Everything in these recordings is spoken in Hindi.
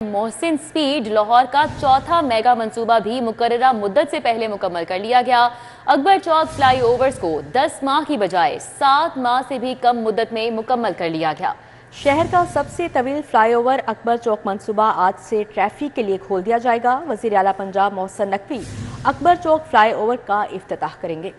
मोहसिन स्पीड लाहौर का चौथा मेगा मंसूबा भी मुकर्ररा मुद्दत से पहले मुकम्मल कर लिया गया। अकबर चौक फ्लाई ओवर्स को 10 माह की बजाय 7 माह से भी कम मुद्दत में मुकम्मल कर लिया गया। शहर का सबसे तवील फ्लाईओवर अकबर चौक मंसूबा आज से ट्रैफिक के लिए खोल दिया जाएगा। वज़ीर आला पंजाब मोहसिन नकवी अकबर चौक फ्लाईओवर का इफ्तिताह करेंगे।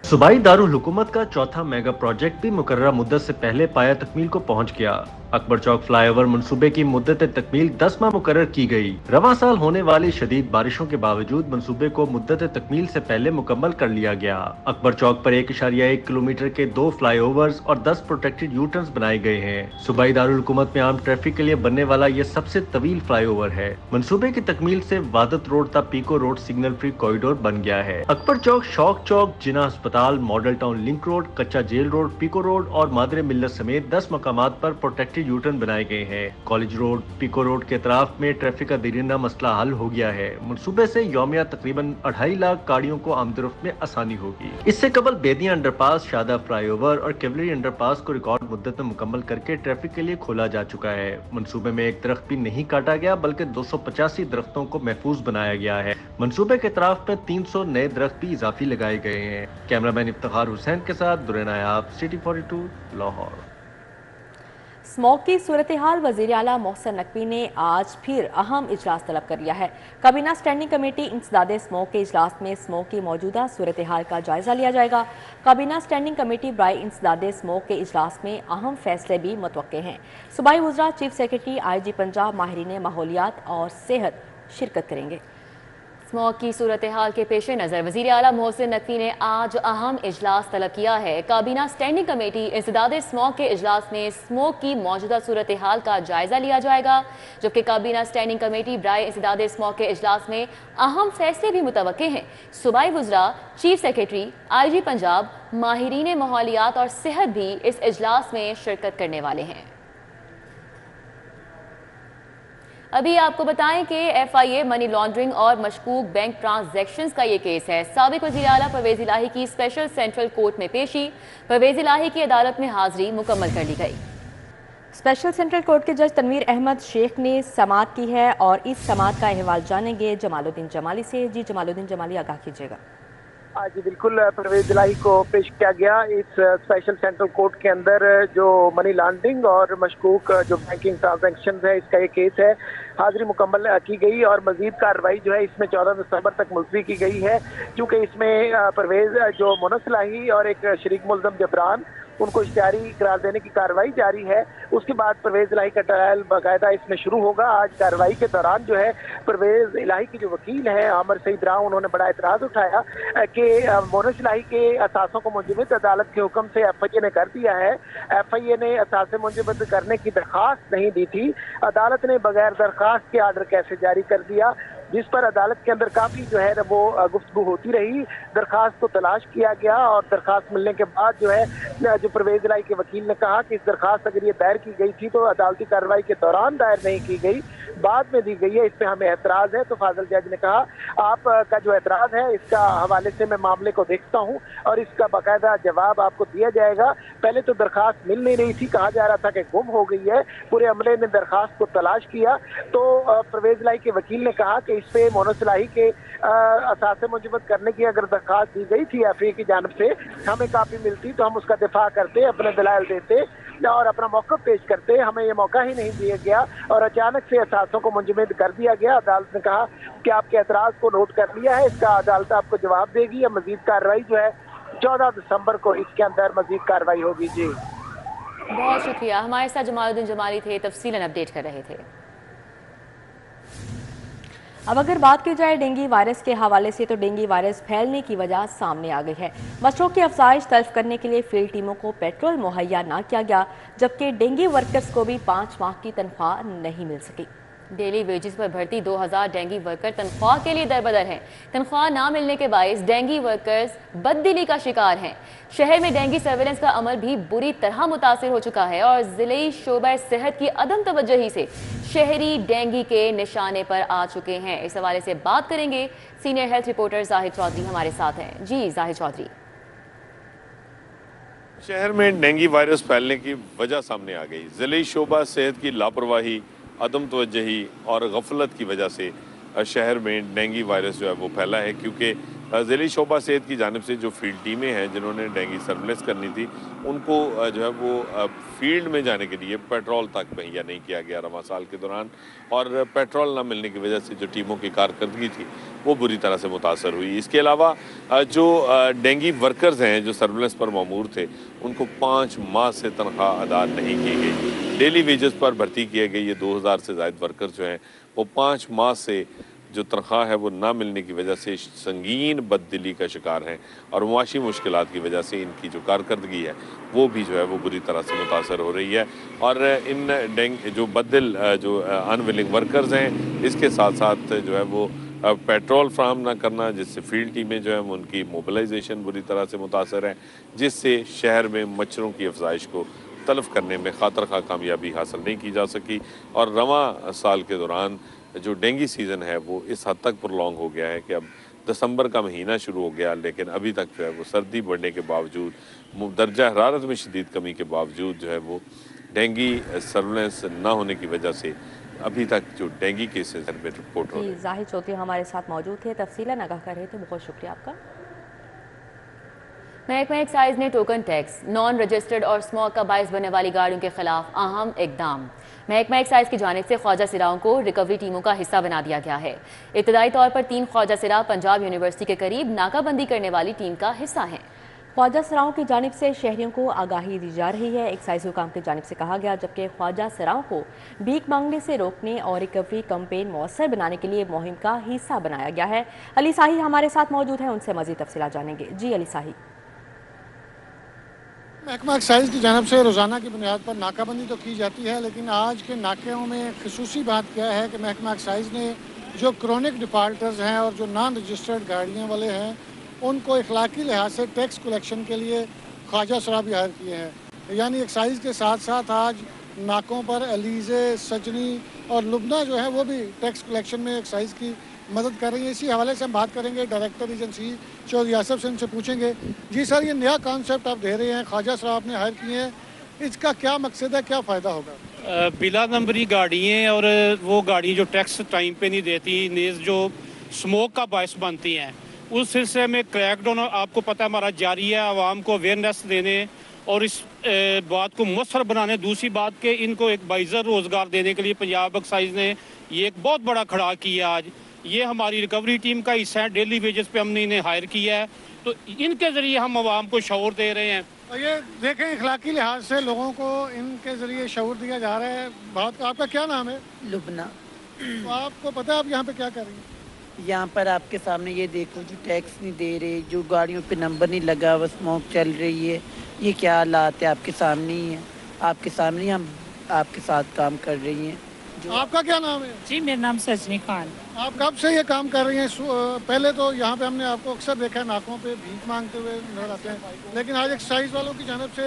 सूबाई दारुल हुकूमत का चौथा मेगा प्रोजेक्ट भी मुकर्ररा मुद्दत से पहले पाया तकमील को पहुंच गया। अकबर चौक फ्लाईओवर मंसूबे की मुद्दत तकमील 10 माह मुकर्रर की गई। रवां साल होने वाली शदीद बारिशों के बावजूद मंसूबे को मुद्दत तकमील से पहले मुकम्मल कर लिया गया। अकबर चौक पर 1.1 किलोमीटर के 2 फ्लाईओवर्स और 10 प्रोटेक्टेड यू टर्न्स बनाए गए हैं। सूबाई दारुल हुकूमत में आम ट्रैफिक के लिए बनने वाला ये सबसे तवील फ्लाईओवर है। मंसूबे की तकमील से वादत रोड तक Peco road signal free corridor बन गया है। अकबर चौक, शौक चौक, जिना अस्पताल, model town link road, Kacha jail road, Peco road और मादरे मिल्लत समेत 10 मकामात पर प्रोटेक्टेड यू टर्न बनाए गए हैं। कॉलेज रोड, पीको रोड के अतराफ में ट्रैफिक का दीरिंदा मसला हल हो गया है। मंसूबे से यौमिया तकरीबन 2.5 लाख गाड़ियों को आमदरफ्त में आसानी होगी। इससे कबल बेदिया अंडरपास, शादा फ्लाईओवर और कैवलरी अंडरपास को रिकॉर्ड मुद्दत में मुकम्मल करके ट्रैफिक के लिए खोला जा चुका है। मंसूबे में एक दरख्त भी नहीं काटा गया बल्कि 285 दरख्तों को महफूज बनाया गया है। मंसूबे के अतराफ में 300 नए दरख्त भी इजाफी लगाए गए हैं। कैमरामैन इफ्तिखार हुसैन के साथ दुरे नायाब, सिटी 42, लाहौर। स्मॉग की सूरत हाल वज़ीर आला मोहसिन नकवी ने आज फिर अहम इजलास तलब कर लिया है। काबीना स्टैंडिंग कमेटी इंसदाद स्मॉग के इजलास में स्मॉग की मौजूदा सूरत हाल का जायजा लिया जाएगा। काबीना स्टैंडिंग कमेटी बराए इंसदाद स्मॉग के इजलास में अहम फैसले भी मुतवक्के हैं। सूबाई वज़रा, चीफ सेक्रेटरी, IG पंजाब, माहिरीन माहौलियात और सेहत शिरकत करेंगे। स्मॉग की सूरत हाल के पेश नज़र वज़ीर आला मोहसिन नकवी ने आज अहम इजलास तलब किया है। काबीना स्टैंडिंग कमेटी इंसदाद स्मॉग के इजलास में स्मॉग की मौजूदा सूरत हाल का जायजा लिया जाएगा, जबकि काबीना स्टैंडिंग कमेटी बराए इंसदाद स्मॉग के इजलास में अहम फैसले भी मुतवक्के हैं। सूबाई वज़रा, चीफ सेक्रेटरी, IG पंजाब, माहिरीन माहौलियात और सेहत भी इस इजलास में शिरकत करने वाले हैं। अभी आपको बताएं कि FIA मनी लॉन्ड्रिंग और मशकूक बैंक ट्रांजैक्शंस का ये केस है। साबिक वज़ीर आला परवेज़ इलाही की स्पेशल सेंट्रल कोर्ट में पेशी, परवेज़ इलाही की अदालत में हाजिरी मुकम्मल कर ली गई। स्पेशल सेंट्रल कोर्ट के जज तनवीर अहमद शेख ने समाअत की है और इस समाअत का अहवाल जानेंगे जमालुद्दीन जमाली से। जी जमालुद्दीन जमाली, आगाह कीजिएगा। जी बिल्कुल, परवेज़ इलाही को पेश किया गया इस स्पेशल सेंट्रल कोर्ट के अंदर जो मनी लॉन्ड्रिंग और मशकूक जो बैंकिंग ट्रांजैक्शन है, इसका ये केस है। हाजिरी मुकम्मल की गई और मजीद कार्रवाई जो है इसमें 14 दिसंबर तक मुलतवी की गई है, क्योंकि इसमें परवेज़ जो मोहसिन इलाही और एक शरीक मुल्ज़म जबरान उनको इश्तिहारी करार देने की कार्रवाई जारी है। उसके बाद परवेज़ इलाही का ट्रायल बाकायदा इसमें शुरू होगा। आज कार्रवाई के दौरान जो है परवेज़ इलाही की जो वकील हैं आमिर सईद राव, उन्होंने बड़ा एतराज़ उठाया कि मोहसिन इलाही के असासों को मुंजमद अदालत के हुक्म से FIA ने कर दिया है। FIA ने असासे मुंजमद करने की दरख्वास्त नहीं दी थी। अदालत ने बगैर दरख्वास्त के आर्डर कैसे जारी कर दिया, जिस पर अदालत के अंदर काफ़ी जो है वो गुफ्तगू होती रही। दरख्वास्त को तलाश किया गया और दरख्वास्त मिलने के बाद जो है जो परवेज़ इलाही के वकील ने कहा कि इस दरख्वास्त अगर ये दायर की गई थी तो अदालती कार्रवाई के दौरान दायर नहीं की गई, बाद में दी गई है, इस पर हमें एतराज़ है। तो फाजिल जज ने कहा आपका जो एतराज़ है इसका हवाले से मैं मामले को देखता हूँ और इसका बाकायदा जवाब आपको दिया जाएगा। पहले तो दरख्वास्त मिल नहीं रही थी, कहा जा रहा था कि गुम हो गई है। पूरे अमले ने दरख्वास्त को तलाश किया तो परवेज़ इलाही के वकील ने कहा कि इस पे मोहसिन इलाही के असासे मुंजमद करने की अगर दरख्वास्त दी गई थी FIA की जानिब से, हमें काफ़ी मिलती तो हम उसका दिफा करते, अपने दलाइल देते और अपना मौक़िफ़ पेश करते। हमें ये मौका ही नहीं दिया गया और अचानक से असासों को मुंजमद कर दिया गया। अदालत ने कहा कि आपके एतराज़ को नोट कर लिया है, इसका अदालत आपको जवाब देगी। या मजीद कार्रवाई जो है 14 दिसंबर को इसके अंदर मजीद कार्रवाई होगी। जी बहुत शुक्रिया, हमारे साथ जमालुद्दीन जमाली थे, तफसीलन अपडेट कर रहे थे। अब अगर बात की जाए डेंगू वायरस के हवाले से, तो डेंगू वायरस फैलने की वजह सामने आ गई है। मच्छरों की अफजाइश तल्फ करने के लिए फील्ड टीमों को पेट्रोल मुहैया ना किया गया, जबकि डेंगू वर्कर्स को भी 5 माह की तनख्वाह नहीं मिल सकी। डेली वेजेस पर भर्ती 2000 डेंगी वर्कर तनख्वाह के लिए दरबदर हैं। तनख्वाह ना मिलने के बायस डेंगी वर्कर्स बददिली का शिकार हैं। शहर में डेंगी सर्वेलेंस का अमल भी बुरी तरह मुतासिर हो चुका है और जिले शोबा सेहत की अदम तवज्जोही से शहरी डेंगी के निशाने पर आ चुके हैं। इस हवाले से बात करेंगे, senior health reporter Zahid Chaudhry हमारे साथ हैं। जी जाहिद चौधरी। शहर में डेंगू वायरस फैलने की वजह सामने आ गई। जिले शोबा सेहत की लापरवाही अदम तवज्जही और गफलत की वजह से शहर में डेंगू वायरस जो है वो फैला है, क्योंकि ज़िली शोबा सेहत की जानिब से जो फील्ड टीमें हैं जिन्होंने डेंगू सर्विलेंस करनी थी, उनको जो है वो फील्ड में जाने के लिए पेट्रोल तक मुहैया नहीं किया गया रवां साल के दौरान, और पेट्रोल ना मिलने की वजह से जो टीमों की कारकर्दगी थी वो बुरी तरह से मुतासर हुई। इसके अलावा जो डेंगू वर्कर्स हैं जो सर्विलेंस पर मामूर थे, उनको 5 माह से तनख्वाह अदा नहीं की गई। डेली वेजेस पर भर्ती किए गए ये 2000 से ज़ायद वर्कर्स जो हैं वो 5 माह से जो तनख्वाह है वो ना मिलने की वजह से संगीन बददिली का शिकार हैं, और मुआशी मुश्किलात की वजह से इनकी जो कारकर्दगी है वो भी जो है वो बुरी तरह से मुतासर हो रही है। और इन जो बददिल जो अनविलिंग वर्कर्स हैं, इसके साथ साथ जो है वो पेट्रोल फ्राहम ना करना, जिससे फील्ड टीमें जो है उनकी मोबिलाइजेशन बुरी तरह से मुतासर है, जिससे शहर में मच्छरों की अफजाइश को तलफ करने में खातर खा कामयाबी हासिल नहीं की जा सकी। और रवां साल के दौरान जो डेंगू सीज़न है वो इस हद तक प्रोलॉन्ग हो गया है कि अब दिसंबर का महीना शुरू हो गया, लेकिन अभी तक जो है वो सर्दी बढ़ने के बावजूद, दर्जा हरारत में शदीद कमी के बावजूद जो है वो डेंगू सर्विलेंस ना होने की वजह से अभी तक जो डेंगू केसेस में रिपोर्ट हो रहे हैं। जाहिद चौधरी हमारे साथ मौजूद थे, तफसीलन आगाह कर रहे थे, बहुत शुक्रिया आपका। महकमा एक्साइज ने टोकन टैक्स, नॉन रजिस्टर्ड और स्मॉग का बायस बनने वाली गाड़ियों के खिलाफ अहम इकदाम। महकमा एक्साइज की जानिब से ख्वाजा सिराओं को रिकवरी टीमों का हिस्सा बना दिया गया है। इब्तदाई तौर पर 3 ख्वाजा सिरा पंजाब यूनिवर्सिटी के करीब नाकाबंदी करने वाली टीम का हिस्सा हैं। ख्वाजा सराओं की जानिब से शहरियों को आगाही दी जा रही है, एक्साइज हुकाम की जानिब से कहा गया, जबकि ख्वाजा सराओं को भीख मांगने से रोकने और रिकवरी कैंपेन मौसर बनाने के लिए मुहिम का हिस्सा बनाया गया है। अली साही हमारे साथ मौजूद हैं, उनसे मजीद तफसीलात जानेंगे। जी अली साही। महकमा एक्साइज की जानब से रोज़ाना की बुनियाद पर नाकाबंदी तो की जाती है, लेकिन आज के नाकों में खसूसी बात क्या है कि महकमा एक्साइज ने जो क्रॉनिक डिफाल्टर्स हैं और जो नॉन रजिस्टर्ड गाड़ियाँ वाले हैं, उनको इखलाकी लिहाज से टैक्स कलेक्शन के लिए ख्वाजा सरा भी हायर किए हैं। यानी एक्साइज के साथ साथ आज नाकों पर अलीज़े, सजनी और लुबना जो है वो भी टैक्स कलेक्शन में एक्साइज की मदद कर रही है। इसी हवाले से हम बात करेंगे डायरेक्टर एजेंसी चौधरी आसफ से, इनसे पूछेंगे। जी सर, ये नया कॉन्सेप्ट आप दे रहे हैं, ख्वाजा सरा आपने हायर किए हैं, इसका क्या मकसद है, क्या फ़ायदा होगा? बिला नंबरी गाड़ियाँ और वो गाड़ी जो टैक्स टाइम पे नहीं देती, नेज़ जो स्मोक का बायस बनती हैं, उस सिलसिले में क्रैकडाउन आपको पता है हमारा जारी है, आवाम को अवेयरनेस देने और इस बात को मुसर बनाने। दूसरी बात कि इनको एक बाइज़र रोज़गार देने के लिए पंजाब एक्साइज ने ये एक बहुत बड़ा खड़ा किया। आज ये हमारी रिकवरी टीम का हिस्सा है, डेली वेजेस पे हमने इन्हें हायर किया है, तो इनके ज़रिए हम आवाम को शऊर दे रहे हैं। ये देखें, इखलाकी लिहाज से लोगों को इनके ज़रिए शऊर दिया जा रहा है। बात आपका क्या नाम है? लुबना। तो आपको पता है आप यहाँ पे क्या कर रही हैं? यहाँ पर आपके सामने ये देखो, जो टैक्स नहीं दे रहे, जो गाड़ियों पे नंबर नहीं लगा, वो स्मोक चल रही है, ये क्या हालात है आपके सामने ही है, आपके सामने ही हम आपके साथ काम कर रही हैं। आपका क्या नाम है? जी मेरा नाम सजनी खान। आप कब से ये काम कर रही हैं? पहले तो यहाँ पे हमने आपको अक्सर देखा है नाकों पे भीख मांगते हुए नजर आते हैं, लेकिन आज एक्साइज वालों की जानब से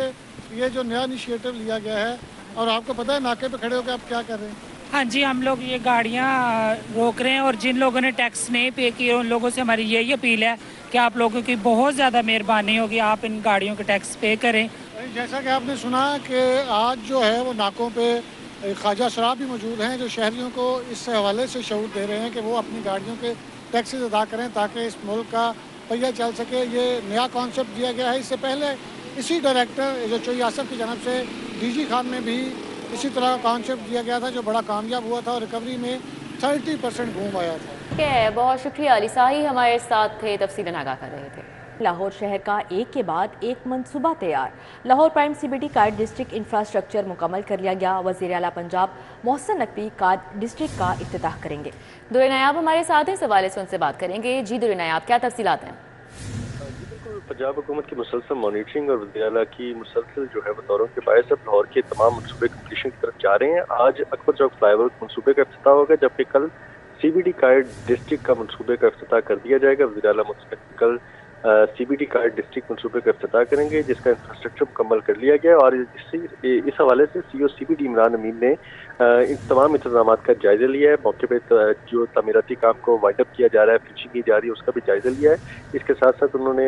ये जो नया इनिशिएटिव लिया गया है, और आपको पता है नाके पे खड़े होकर आप क्या कर रहे हैं? हाँ जी, हम लोग ये गाड़ियाँ रोक रहे हैं और जिन लोगों ने टैक्स नहीं पे किए उन लोगों से हमारी यही अपील है कि आप लोगों की बहुत ज़्यादा मेहरबानी होगी, आप इन गाड़ियों के टैक्स पे करें। जैसा कि आपने सुना कि आज जो है वो नाकों पे ख्वाजा सरा भी मौजूद हैं, जो शहरियों को इस हवाले से शऊर दे रहे हैं कि वो अपनी गाड़ियों के टैक्सेस अदा करें ताकि इस मुल्क का पहिया चल सके। ये नया कॉन्सेप्ट दिया गया है। इससे पहले इसी डायरेक्टर जो चौधरी आसफ की जानब से DG खान में भी इसी तरह का कॉन्सेप्ट दिया गया था, जो बड़ा कामयाब हुआ था और रिकवरी में 30% घूम आया था। बहुत शुक्रिया अली साही हमारे साथ थे, तफसीलन आगाह कर रहे थे। लाहौर शहर का एक के बाद एक मंसूबा तैयार। Lahore prime CBD card district infrastructure मुकम्मल कर लिया गया। वज़ीर आला पंजाब मोहसिन नकवी कार्ड डिस्ट्रिक्ट का इफ्तिताह करेंगे। दुर्र नायाब हमारे साथ हैं, इस हवाले से उनसे बात करेंगे। जी दुर्र नायाब, क्या तफसीलात हैं? पंजाब हुकूमत की मुसलसल मॉनिटरिंग और वज़ीर आला की मुसलसल जो है वो दौरों के बायस अब लाहौर के तमाम मनसूबे कम्पलीशन की तरफ जा रहे हैं। आज अकबर चौक फ्लाईओवर मनसूबे का इफ्तिताह होगा, जबकि कल CBD कार्ड डिस्ट्रिक्ट का मनसूबे का इफ्तिताह कर दिया जाएगा। वज़ीर आला कल CBD कार्ड डिस्ट्रिक्ट मनसूबे का इफ्तिताह करेंगे, जिसका इंफ्रास्ट्रक्चर मुकम्मल कर लिया गया। और इस हवाले से CO CBD इमरान अमीन ने इन तमाम इंतजाम का जायजा लिया है। मौके पर जो तमीराती काम को वाइंड अप किया जा रहा है, फिनिशिंग की जा रही है, उसका भी जायजा लिया है। इसके साथ साथ उन्होंने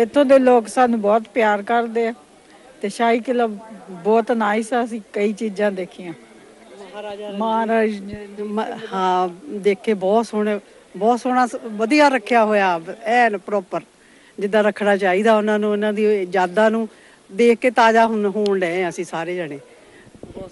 ਇੱਥੋਂ ਦੇ ਲੋਕ ਸਾਨੂੰ ਬਹੁਤ ਪਿਆਰ ਕਰਦੇ ਆ ਤੇ ਸ਼ਾਹੀ ਕਿਲ੍ਹਾ ਬਹੁਤ ਨਾਈਸ ਆ। ਅਸੀਂ ਕਈ ਚੀਜ਼ਾਂ ਦੇਖੀਆਂ, ਮਹਾਰਾਜ ਹਾਂ ਦੇਖੇ, ਬਹੁਤ ਸੋਹਣਾ ਵਧੀਆ ਰੱਖਿਆ ਹੋਇਆ ਐਨ ਪ੍ਰੋਪਰ, ਜਿੱਦਾਂ ਰੱਖਣਾ ਚਾਹੀਦਾ ਉਹਨਾਂ ਨੂੰ। ਉਹਨਾਂ ਦੀ ਯਾਦਾਂ ਨੂੰ ਦੇਖ ਕੇ ਤਾਜ਼ਾ ਹੋਣ ਡਏ ਅਸੀਂ ਸਾਰੇ ਜਣੇ।